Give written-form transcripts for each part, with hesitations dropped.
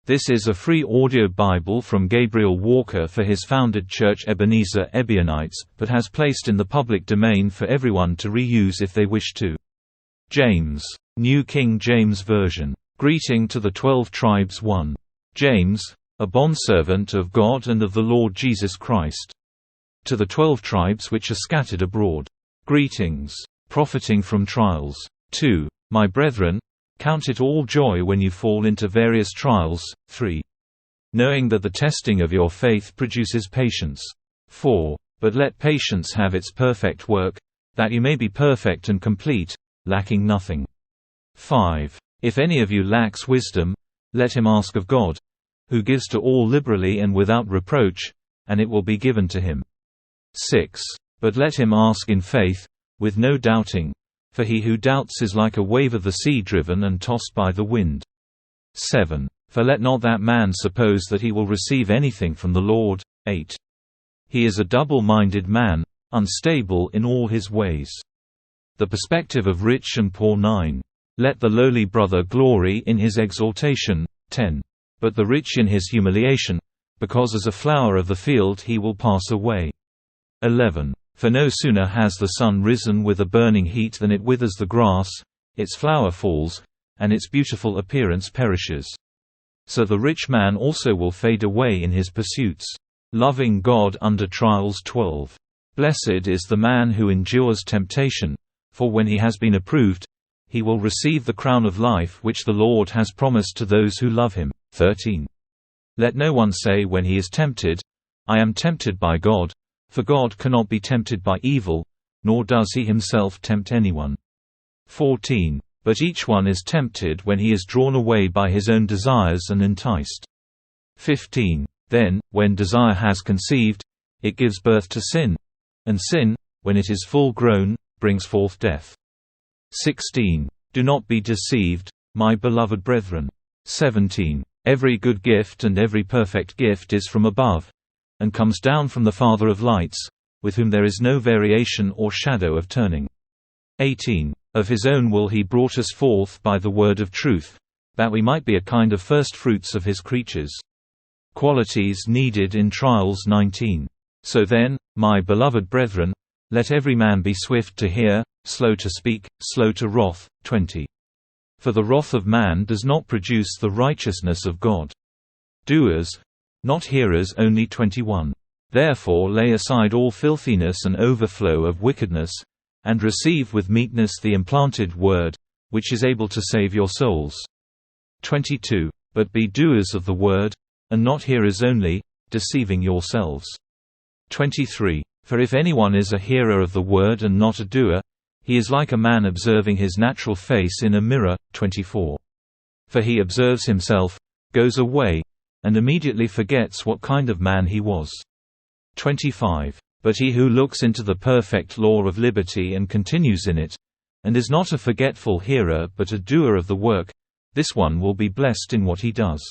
This is a free audio Bible from Gabriel Walker for his founded church Ebenezer Ebionites, but has placed in the public domain for everyone to reuse if they wish to. James, New King James Version. Greeting to the 12 tribes. 1. James, a bondservant of God and of the Lord Jesus Christ. To the 12 tribes which are scattered abroad. Greetings. Profiting from trials. 2. My brethren, count it all joy when you fall into various trials. 3. Knowing that the testing of your faith produces patience. 4. But let patience have its perfect work, that you may be perfect and complete, lacking nothing. 5. If any of you lacks wisdom, let him ask of God, who gives to all liberally and without reproach, and it will be given to him. 6. But let him ask in faith, with no doubting, for he who doubts is like a wave of the sea driven and tossed by the wind. 7. For let not that man suppose that he will receive anything from the Lord. 8. He is a double-minded man, unstable in all his ways. The perspective of rich and poor. 9. Let the lowly brother glory in his exaltation. 10. But the rich in his humiliation, because as a flower of the field he will pass away. 11. For no sooner has the sun risen with a burning heat than it withers the grass, its flower falls, and its beautiful appearance perishes. So the rich man also will fade away in his pursuits. Loving God under trials. 12. Blessed is the man who endures temptation, for when he has been approved, he will receive the crown of life which the Lord has promised to those who love him. 13. Let no one say when he is tempted, I am tempted by God. For God cannot be tempted by evil, nor does he himself tempt anyone. 14. But each one is tempted when he is drawn away by his own desires and enticed. 15. Then, when desire has conceived, it gives birth to sin, and sin, when it is full grown, brings forth death. 16. Do not be deceived, my beloved brethren. 17. Every good gift and every perfect gift is from above, and comes down from the Father of lights, with whom there is no variation or shadow of turning. 18. Of his own will he brought us forth by the word of truth, that we might be a kind of first fruits of his creatures. Qualities needed in trials. 19. So then, my beloved brethren, let every man be swift to hear, slow to speak, slow to wrath. 20. For the wrath of man does not produce the righteousness of God. Doers, not hearers only. 21. Therefore lay aside all filthiness and overflow of wickedness, and receive with meekness the implanted word, which is able to save your souls. 22. But be doers of the word, and not hearers only, deceiving yourselves. 23. For if anyone is a hearer of the word and not a doer, he is like a man observing his natural face in a mirror. 24. For he observes himself, goes away, and immediately forgets what kind of man he was. 25. But he who looks into the perfect law of liberty and continues in it, and is not a forgetful hearer but a doer of the work, this one will be blessed in what he does.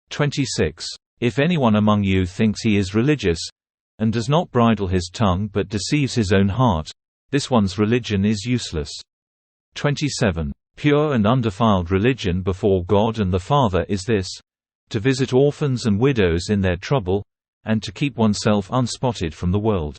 26. If anyone among you thinks he is religious, and does not bridle his tongue but deceives his own heart, this one's religion is useless. 27. Pure and undefiled religion before God and the Father is this: to visit orphans and widows in their trouble, and to keep oneself unspotted from the world.